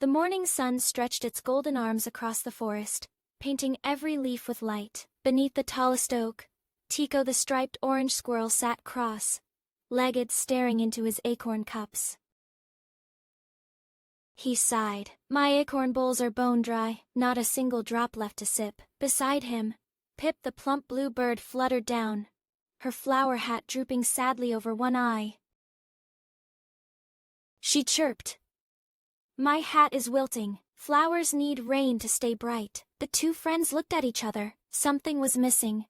The morning sun stretched its golden arms across the forest, painting every leaf with light. Beneath the tallest oak, Tiko the striped orange squirrel sat cross-legged, staring into his acorn cups. He sighed. My acorn bowls are bone dry, not a single drop left to sip. Beside him, Pip the plump blue bird fluttered down, her flower hat drooping sadly over one eye. She chirped. My hat is wilting. Flowers need rain to stay bright. The two friends looked at each other. Something was missing.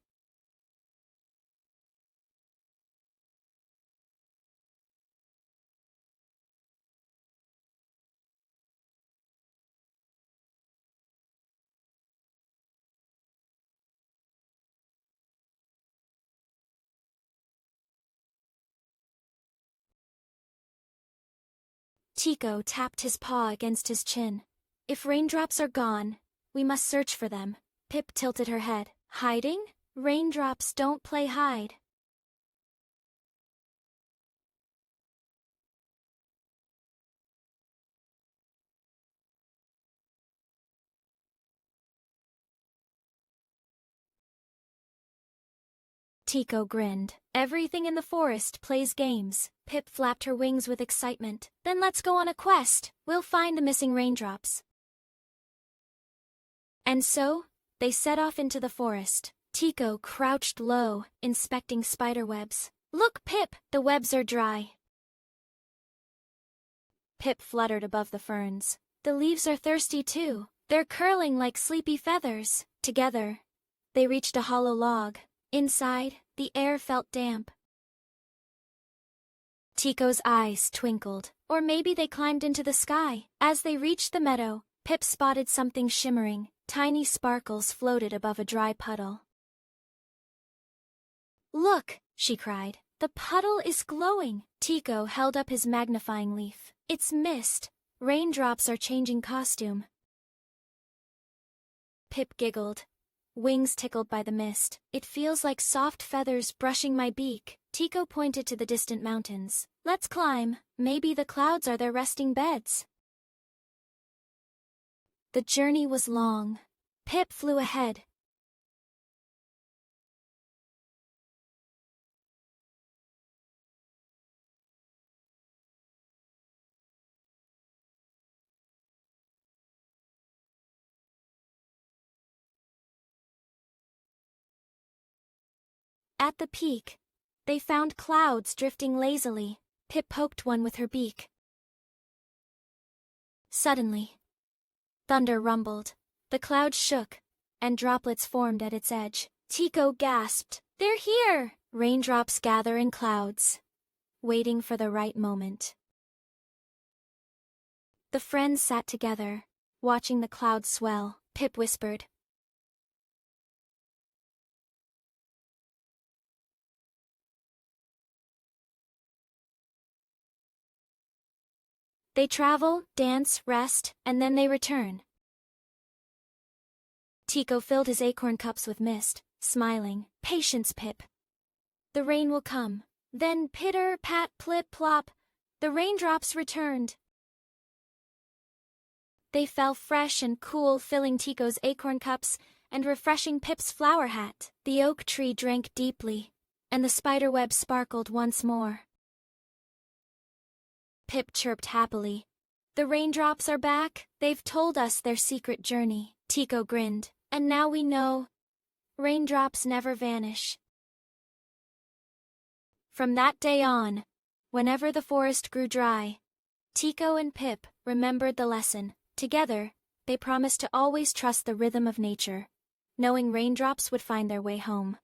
Tiko tapped his paw against his chin. If raindrops are gone, we must search for them. Pip tilted her head. Hiding? Raindrops don't play hide. Tiko grinned. Everything in the forest plays games. Pip flapped her wings with excitement. Then let's go on a quest. We'll find the missing raindrops. And so, they set off into the forest. Tiko crouched low, inspecting spiderwebs. Look, Pip, the webs are dry. Pip fluttered above the ferns. The leaves are thirsty too. They're curling like sleepy feathers. Together, they reached a hollow log. Inside, the air felt damp. Tiko's eyes twinkled. Or maybe they climbed into the sky. As they reached the meadow, Pip spotted something shimmering. Tiny sparkles floated above a dry puddle. Look, she cried. The puddle is glowing. Tiko held up his magnifying leaf. It's mist. Raindrops are changing costume. Pip giggled. Wings tickled by the mist. It feels like soft feathers brushing my beak. Tiko pointed to the distant mountains. Let's climb. Maybe the clouds are their resting beds. The journey was long. Pip flew ahead. At the peak, they found clouds drifting lazily. Pip poked one with her beak. Suddenly, thunder rumbled. The clouds shook, and droplets formed at its edge. Tiko gasped. They're here! Raindrops gather in clouds, waiting for the right moment. The friends sat together, watching the clouds swell. Pip whispered. They travel, dance, rest, and then they return. Tiko filled his acorn cups with mist, smiling. Patience, Pip. The rain will come. Then pitter, pat, plip, plop, the raindrops returned. They fell fresh and cool, filling Tiko's acorn cups and refreshing Pip's flower hat. The oak tree drank deeply, and the spiderweb sparkled once more. Pip chirped happily. The raindrops are back. They've told us their secret journey. Tiko grinned. And now we know. Raindrops never vanish. From that day on, whenever the forest grew dry, Tiko and Pip remembered the lesson. Together, they promised to always trust the rhythm of nature, knowing raindrops would find their way home.